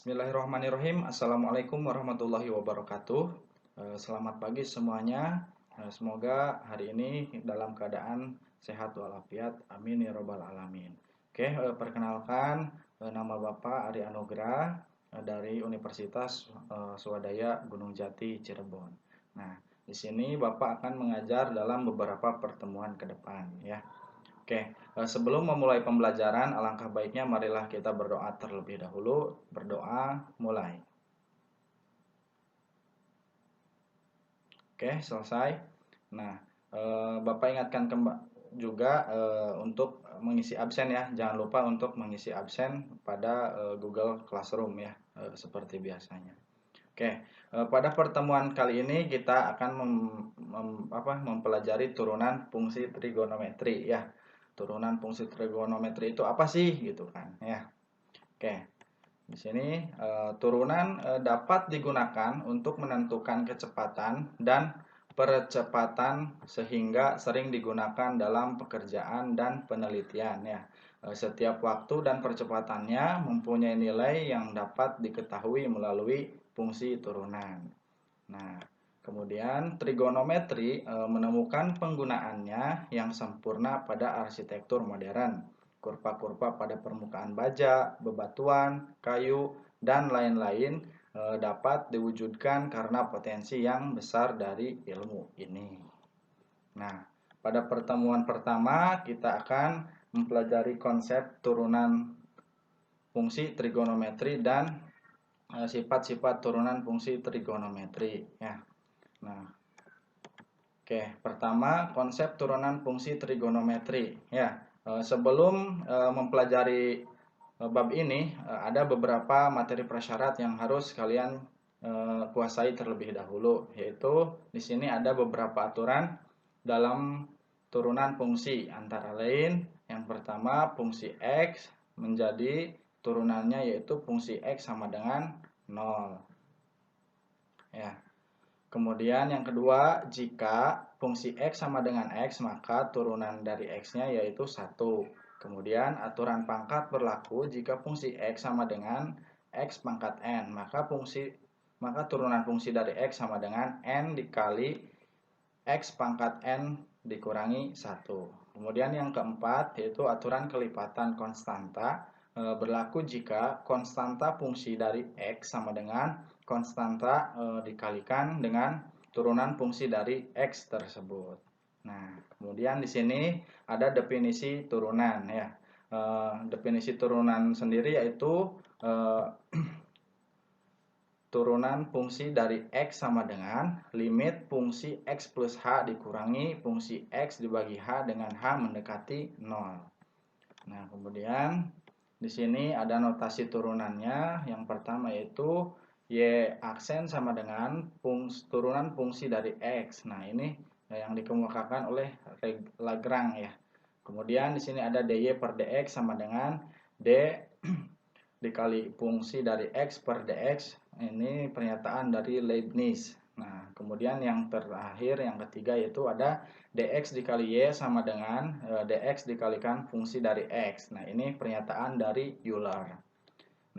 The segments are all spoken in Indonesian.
Bismillahirrahmanirrahim. Assalamualaikum warahmatullahi wabarakatuh. Selamat pagi semuanya. Semoga hari ini dalam keadaan sehat walafiat. Amin ya robbal alamin. Oke, perkenalkan nama Bapak Ari Anugrah dari Universitas Swadaya Gunung Jati Cirebon. Nah, di sini Bapak akan mengajar dalam beberapa pertemuan ke depan ya. Oke, sebelum memulai pembelajaran, alangkah baiknya marilah kita berdoa terlebih dahulu. Berdoa, mulai. Oke, selesai. Nah, Bapak ingatkan juga untuk mengisi absen ya. Jangan lupa untuk mengisi absen pada Google Classroom ya, seperti biasanya. Oke, pada pertemuan kali ini kita akan mempelajari turunan fungsi trigonometri ya. Turunan fungsi trigonometri itu apa sih gitu kan ya. Oke. Di sini turunan dapat digunakan untuk menentukan kecepatan dan percepatan sehingga sering digunakan dalam pekerjaan dan penelitian ya. Setiap waktu dan percepatannya mempunyai nilai yang dapat diketahui melalui fungsi turunan. Nah, kemudian trigonometri menemukan penggunaannya yang sempurna pada arsitektur modern. Kurva-kurva pada permukaan baja, bebatuan, kayu, dan lain-lain dapat diwujudkan karena potensi yang besar dari ilmu ini. Nah, pada pertemuan pertama kita akan mempelajari konsep turunan fungsi trigonometri dan sifat-sifat turunan fungsi trigonometri ya. Nah, oke, pertama konsep turunan fungsi trigonometri ya. Sebelum mempelajari bab ini ada beberapa materi prasyarat yang harus kalian kuasai terlebih dahulu, yaitu di sini ada beberapa aturan dalam turunan fungsi, antara lain yang pertama fungsi x menjadi turunannya yaitu fungsi x sama dengan 0 ya. Kemudian yang kedua, jika fungsi x sama dengan x, maka turunan dari x-nya yaitu 1. Kemudian aturan pangkat berlaku jika fungsi x sama dengan x pangkat n, maka turunan fungsi dari x sama dengan n dikali x pangkat n dikurangi 1. Kemudian yang keempat yaitu aturan kelipatan konstanta berlaku jika konstanta fungsi dari x sama dengan konstanta dikalikan dengan turunan fungsi dari x tersebut. Nah, kemudian di sini ada definisi turunan ya. Definisi turunan sendiri yaitu turunan fungsi dari x sama dengan limit fungsi x plus h dikurangi fungsi x dibagi h dengan h mendekati 0. Nah, kemudian di sini ada notasi turunannya. Yang pertama yaitu y aksen sama dengan turunan fungsi dari x. Nah, ini yang dikemukakan oleh Lagrange ya. Kemudian di sini ada dy per dx sama dengan d dikali fungsi dari x per dx. Ini pernyataan dari Leibniz. Nah, kemudian yang terakhir, yang ketiga yaitu ada dx dikali y sama dengan dx dikalikan fungsi dari x. Nah, ini pernyataan dari Euler.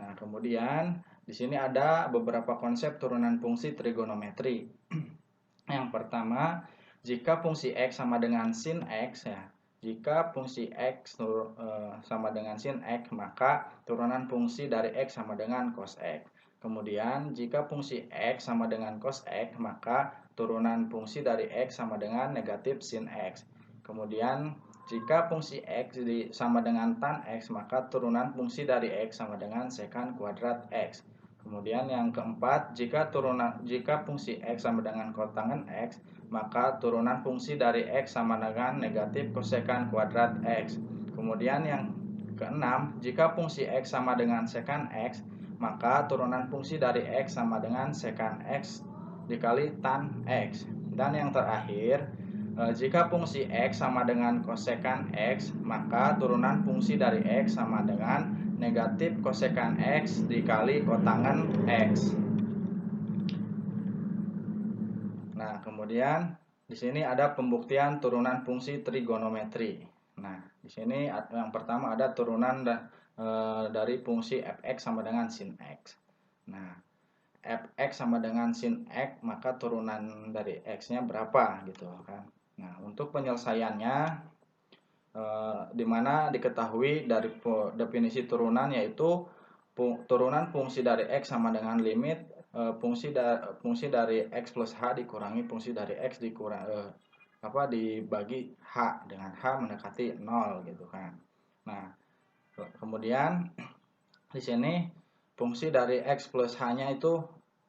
Nah, kemudian di sini ada beberapa konsep turunan fungsi trigonometri. Yang pertama, jika fungsi x sama dengan sin x ya. Jika fungsi x sama dengan sin x, maka turunan fungsi dari x sama dengan cos x. Kemudian, jika fungsi x sama dengan cos x, maka turunan fungsi dari x sama dengan negatif sin x. Kemudian, jika fungsi x sama dengan tan x, maka turunan fungsi dari x sama dengan sekant kuadrat x. Kemudian yang keempat, jika fungsi x sama dengan kotangen x, maka turunan fungsi dari x sama dengan negatif kosekant kuadrat x. Kemudian yang keenam, jika fungsi x sama dengan sekant x, maka turunan fungsi dari x sama dengan sekant x dikali tan x. Dan yang terakhir, jika fungsi x sama dengan kosekant x, maka turunan fungsi dari x sama dengan negatif kosekant x dikali kotangen x. Nah, kemudian di sini ada pembuktian turunan fungsi trigonometri. Nah, di sini yang pertama ada turunan dari fungsi fx sama dengan sin x. Nah, fx sama dengan sin x, maka turunan dari x-nya berapa gitu kan. Nah, untuk penyelesaiannya di mana diketahui dari definisi turunan yaitu turunan fungsi dari x sama dengan limit fungsi dari x plus h dikurangi fungsi dari x dibagi h dengan h mendekati 0 gitu kan. Nah, kemudian di sini fungsi dari x plus h-nya itu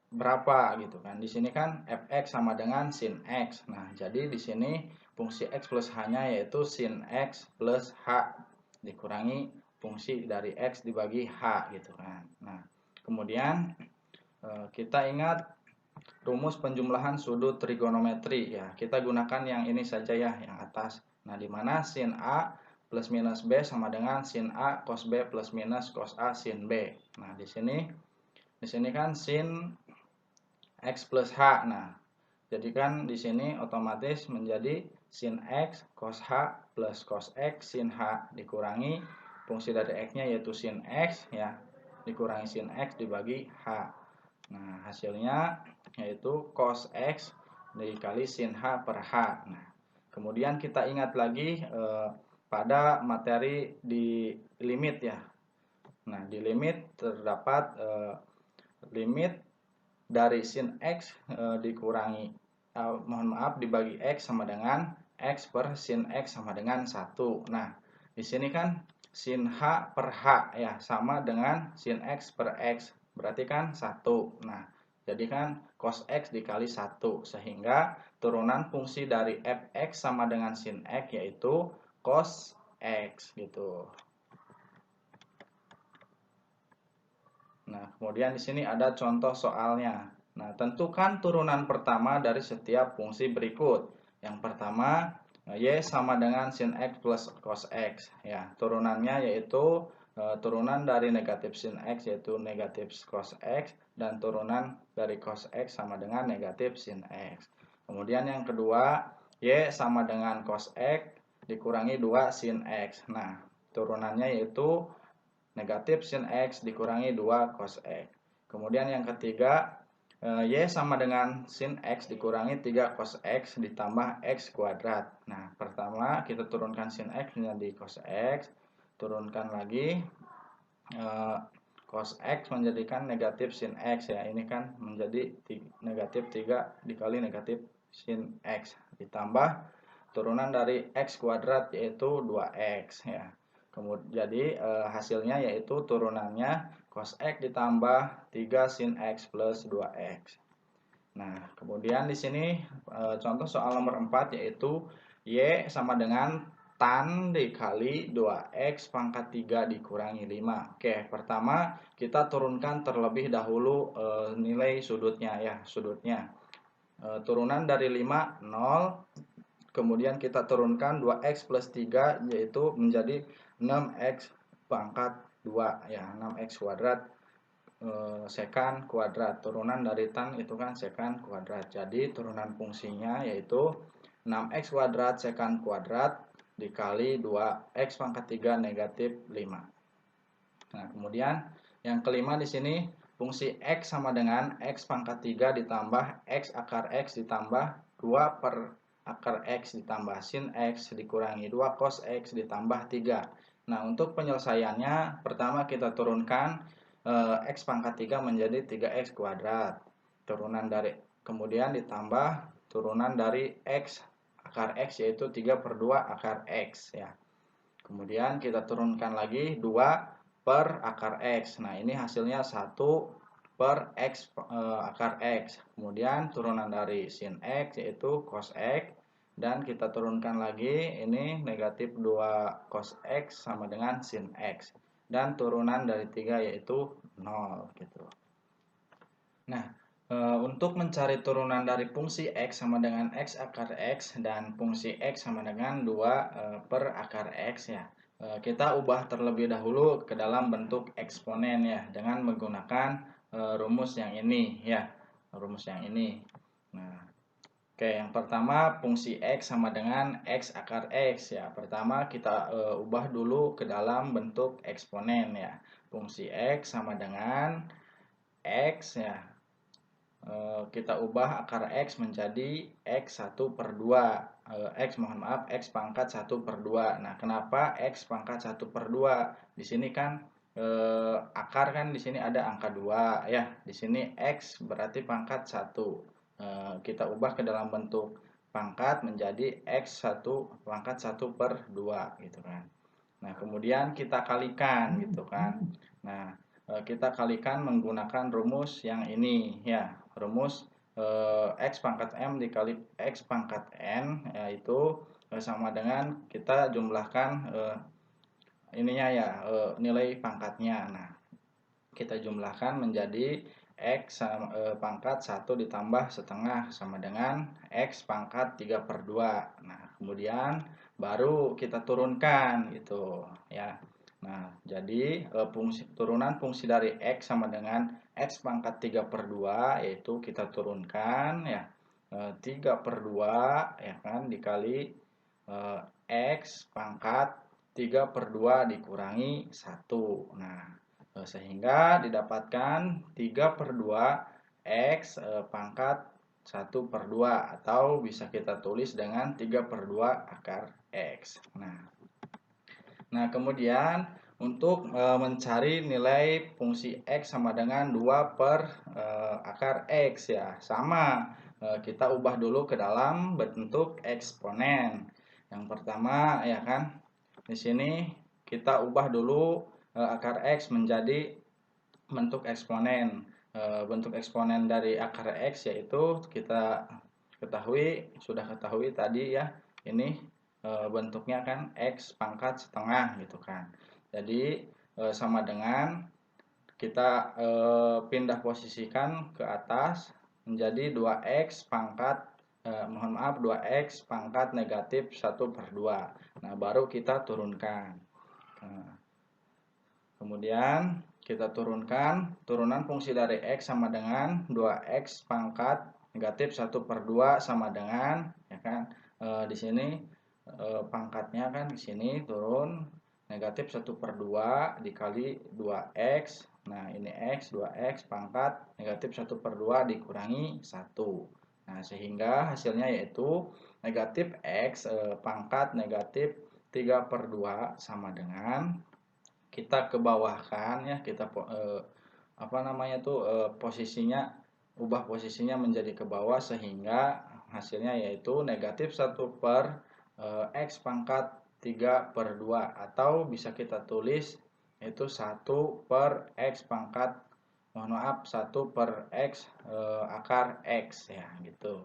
berapa gitu kan. Di sini kan fx sama dengan sin x. Nah, jadi di sini fungsi x plus h-nya yaitu sin x plus h dikurangi fungsi dari x dibagi h gitu kan. Nah, kemudian kita ingat rumus penjumlahan sudut trigonometri ya. Kita gunakan yang ini saja ya, yang atas. Nah, di mana sin A plus minus B sama dengan sin A cos B plus minus cos A sin B. Nah, di sini kan sin x plus h. Nah, jadi kan di sini otomatis menjadi sin x cos h plus cos x sin h dikurangi fungsi dari x-nya yaitu sin x ya, dikurangi sin x dibagi h. Nah, hasilnya yaitu cos x dikali sin h per h. Nah, kemudian kita ingat lagi pada materi di limit ya. Nah, di limit terdapat limit dari sin x dikurangi mohon maaf dibagi x sama dengan x per sin x sama dengan 1. Nah, di sini kan sin h per h ya sama dengan sin x per x. Berarti kan 1. Nah, jadi kan cos x dikali 1 sehingga turunan fungsi dari fx sama dengan sin x yaitu cos x gitu. Nah, kemudian di sini ada contoh soalnya. Nah, tentukan turunan pertama dari setiap fungsi berikut. Yang pertama, y sama dengan sin x plus cos x. Ya, turunannya yaitu turunan dari negatif sin x yaitu negatif cos x dan turunan dari cos x sama dengan negatif sin x. Kemudian yang kedua, y sama dengan cos x dikurangi 2 sin x. Nah, turunannya yaitu negatif sin x dikurangi 2 cos x. Kemudian yang ketiga, y sama dengan sin x dikurangi 3 cos x ditambah x kuadrat. Nah, pertama kita turunkan sin x menjadi cos x, turunkan lagi cos x menjadikan negatif sin x ya. Ini kan menjadi negatif 3 dikali negatif sin x ditambah turunan dari x kuadrat yaitu 2x ya. Kemudian jadi hasilnya yaitu turunannya cos x ditambah 3 sin x plus 2x. Nah, kemudian di sini contoh soal nomor 4 yaitu y sama dengan tan dikali 2x pangkat 3 dikurangi 5. Oke, pertama kita turunkan terlebih dahulu nilai sudutnya ya, sudutnya. Turunan dari 5 0. Kemudian kita turunkan 2x plus 3 yaitu menjadi 6x pangkat 2 ya, 6x kuadrat sekan kuadrat. Turunan dari tan itu kan sekan kuadrat. Jadi turunan fungsinya yaitu 6x kuadrat sekan kuadrat dikali 2x pangkat 3 negatif 5. Nah, kemudian yang kelima di sini fungsi x sama dengan x pangkat 3 ditambah x akar x ditambah 2 per akar x ditambah sin x dikurangi 2 cos x ditambah 3. Nah, untuk penyelesaiannya pertama kita turunkan x pangkat 3 menjadi 3x kuadrat. Turunan dari kemudian ditambah turunan dari x akar x yaitu 3 per 2 akar x ya. Kemudian kita turunkan lagi 2 per akar x. Nah, ini hasilnya 1 per x akar x. Kemudian turunan dari sin x yaitu cos x. Dan kita turunkan lagi ini negatif 2 cos x sama dengan sin x. Dan turunan dari 3 yaitu 0 gitu. Nah, untuk mencari turunan dari fungsi x sama dengan x akar x dan fungsi x sama dengan 2 per akar x ya. Kita ubah terlebih dahulu ke dalam bentuk eksponen ya dengan menggunakan rumus yang ini ya. Rumus yang ini. Nah, oke, yang pertama fungsi x sama dengan x akar x ya. Pertama kita ubah dulu ke dalam bentuk eksponen ya. Fungsi x sama dengan X ya, kita ubah akar X menjadi X1/2. X pangkat 1/2. Nah, kenapa X pangkat 1/2? Di sini kan akar kan di sini ada angka 2 ya. Di sini X berarti pangkat 1. Kita ubah ke dalam bentuk pangkat menjadi X1 pangkat 1/2 gitu kan. Nah, kemudian kita kalikan gitu kan. Nah, kita kalikan menggunakan rumus yang ini ya, rumus X pangkat M dikali X pangkat N, yaitu sama dengan kita jumlahkan ininya ya, nilai pangkatnya. Nah, kita jumlahkan menjadi X pangkat 1 ditambah setengah sama dengan X pangkat 3/2. Nah, kemudian baru kita turunkan gitu ya. Nah, jadi turunan fungsi dari X sama dengan X pangkat 3/2, yaitu kita turunkan ya, 3/2 ya kan dikali X pangkat 3/2 dikurangi 1. Nah, sehingga didapatkan 3/2 X pangkat 1/2, atau bisa kita tulis dengan 3/2 akar X. Nah, kemudian untuk mencari nilai fungsi X sama dengan 2 per akar X ya, sama. Kita ubah dulu ke dalam bentuk eksponen. Yang pertama ya kan, di sini kita ubah dulu akar X menjadi bentuk eksponen. Bentuk eksponen dari akar X yaitu kita sudah ketahui tadi ya, ini bentuknya kan X pangkat setengah gitu kan. Jadi sama dengan kita pindah posisikan ke atas menjadi 2X pangkat 2X pangkat negatif 1/2. Nah, baru kita turunkan. Kemudian kita turunkan, turunan fungsi dari X sama dengan 2X pangkat negatif 1/2 sama dengan ya kan, di sini pangkatnya kan di sini turun negatif 1/2 dikali 2X. Nah, ini X, 2X pangkat negatif 1/2 dikurangi 1. Nah, sehingga hasilnya yaitu negatif X pangkat negatif 3/2 sama dengan, kita ke bawah kan ya, kita posisinya, ubah posisinya menjadi ke bawah, sehingga hasilnya yaitu negatif 1 per X pangkat 3/2, atau bisa kita tulis itu 1 per X pangkat 1 per X akar X ya gitu.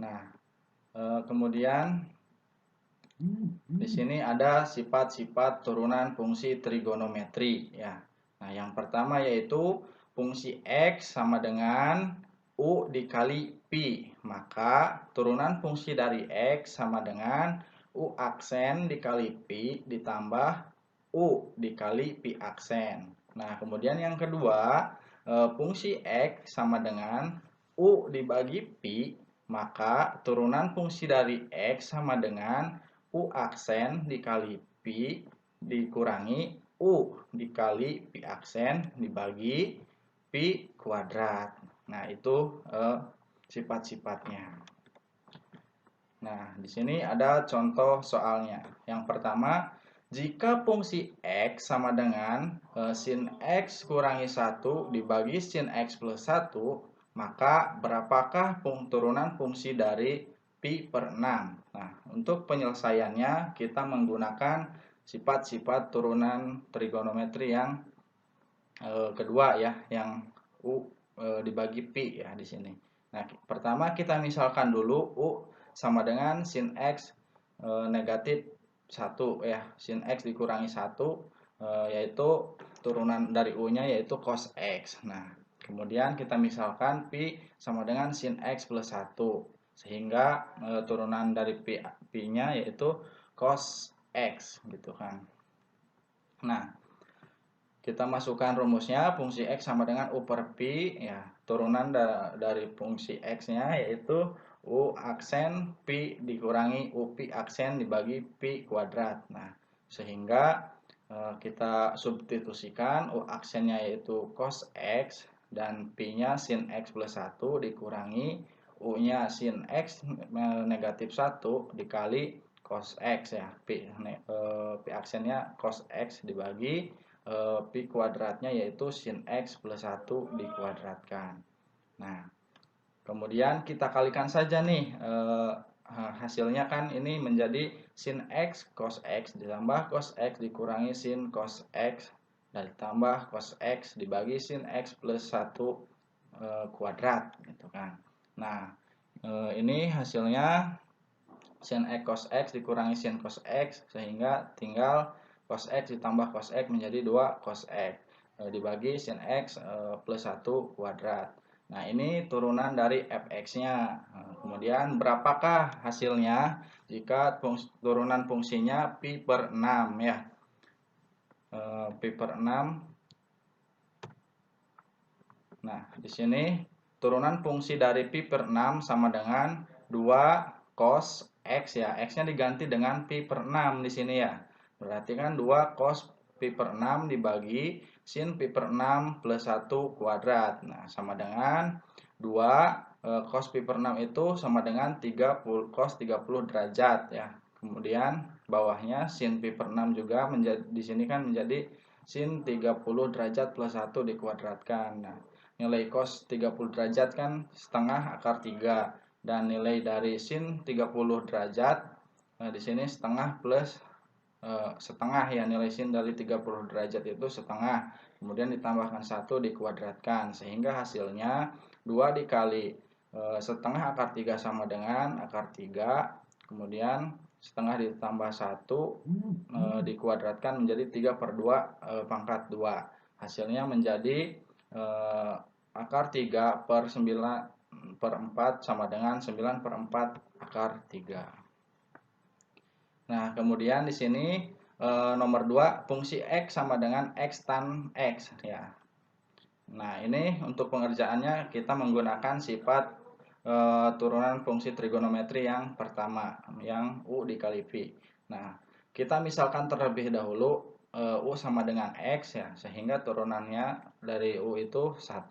Nah, kemudian di sini ada sifat-sifat turunan fungsi trigonometri ya. Nah, yang pertama yaitu fungsi X sama dengan U dikali Pi. Maka turunan fungsi dari X sama dengan U aksen dikali Pi ditambah U dikali Pi aksen. Nah, kemudian yang kedua, fungsi X sama dengan U dibagi Pi. Maka turunan fungsi dari X sama dengan U aksen dikali Pi dikurangi U dikali Pi aksen dibagi Pi kuadrat. Nah, itu sifat-sifatnya. Nah, di sini ada contoh soalnya. Yang pertama, jika fungsi X sama dengan sin X kurangi 1 dibagi sin X plus 1, maka berapakah turunan fungsi dari Pi per 6? Nah, untuk penyelesaiannya kita menggunakan sifat-sifat turunan trigonometri yang kedua ya, yang U dibagi Pi ya di sini. Nah, pertama kita misalkan dulu U sama dengan sin X negatif 1 ya, sin X dikurangi 1, yaitu turunan dari U-nya yaitu cos X. Nah, kemudian kita misalkan Pi sama dengan sin X plus 1, sehingga turunan dari Pi-nya yaitu cos X gitu kan. Nah, kita masukkan rumusnya, fungsi X sama dengan U per Pi ya, turunan dari fungsi X-nya yaitu U aksen Pi dikurangi U Pi aksen dibagi Pi kuadrat. Nah, sehingga kita substitusikan U aksennya yaitu cos X dan Pi-nya sin X plus 1 dikurangi U-nya sin X negatif 1 dikali cos X ya. Pi aksennya cos X dibagi Pi kuadratnya yaitu sin X plus 1 dikuadratkan. Nah, kemudian kita kalikan saja nih hasilnya kan ini menjadi sin X cos X ditambah cos X dikurangi sin cos X dan ditambah cos X dibagi sin X plus 1 kuadrat gitu kan. Nah, ini hasilnya sin X cos X dikurangi sin cos X sehingga tinggal cos X ditambah cos X menjadi 2 cos X dibagi sin X plus 1 kuadrat. Nah, ini turunan dari fx-nya. Kemudian berapakah hasilnya jika turunan fungsinya pi per 6 ya. Pi per 6. Nah, di sini turunan fungsi dari pi per 6 sama dengan 2 cos X ya. X-nya diganti dengan pi per 6 di sini ya. Berarti kan 2 cos pi per 6 dibagi sin pi per 6 plus 1 kuadrat. Nah, sama dengan 2 cos pi per 6 itu sama dengan 30 cos 30 derajat ya. Kemudian bawahnya sin pi per 6 juga menjadi di sini kan menjadi sin 30 derajat plus 1 dikuadratkan. Nah, nilai cos 30 derajat kan setengah akar 3 dan nilai dari sin 30 derajat di sini setengah plus setengah ya, nilai sin dari 30 derajat itu setengah, kemudian ditambahkan 1 dikuadratkan sehingga hasilnya 2 dikali setengah akar 3 sama dengan akar 3, kemudian setengah ditambah 1 dikuadratkan menjadi 3 per 2 pangkat 2, hasilnya menjadi akar 3 per 9 per 4 sama dengan 9 per 4 akar 3. Nah, kemudian di sini nomor 2 fungsi X sama dengan X tan X ya. Nah, ini untuk pengerjaannya kita menggunakan sifat turunan fungsi trigonometri yang pertama, yang U dikali V. Nah, kita misalkan terlebih dahulu U sama dengan X ya, sehingga turunannya dari U itu 1.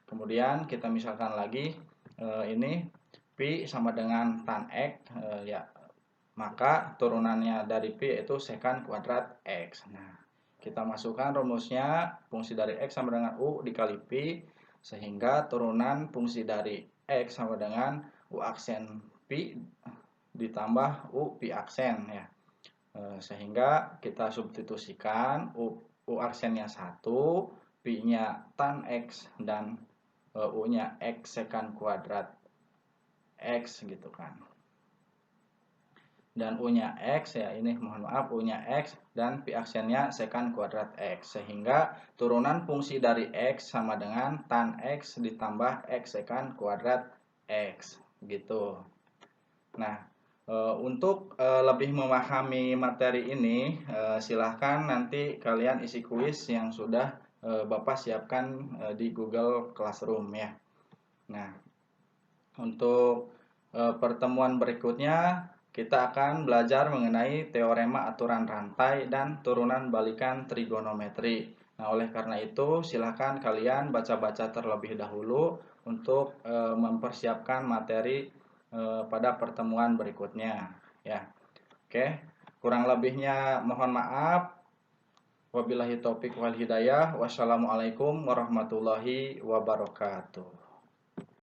Kemudian kita misalkan lagi ini Pi sama dengan tan X ya, maka turunannya dari Pi itu secant kuadrat X. Nah, kita masukkan rumusnya fungsi dari X sama dengan U dikali Pi, sehingga turunan fungsi dari X sama dengan U aksen Pi ditambah U Pi aksen ya. Sehingga kita substitusikan U aksennya 1, Pi-nya tan X dan U-nya X secant kuadrat X gitu kan. Dan U-nya X ya, ini mohon maaf U-nya X dan Pi aksennya secant kuadrat X, sehingga turunan fungsi dari X sama dengan tan X ditambah X secant kuadrat X gitu. Nah, untuk lebih memahami materi ini silahkan nanti kalian isi kuis yang sudah Bapak siapkan di Google Classroom ya. Nah, untuk pertemuan berikutnya kita akan belajar mengenai teorema aturan rantai dan turunan balikan trigonometri. Nah, oleh karena itu silakan kalian baca-baca terlebih dahulu untuk mempersiapkan materi pada pertemuan berikutnya ya. Oke, kurang lebihnya mohon maaf. Wabillahi taufik wal hidayah. Wassalamualaikum warahmatullahi wabarakatuh.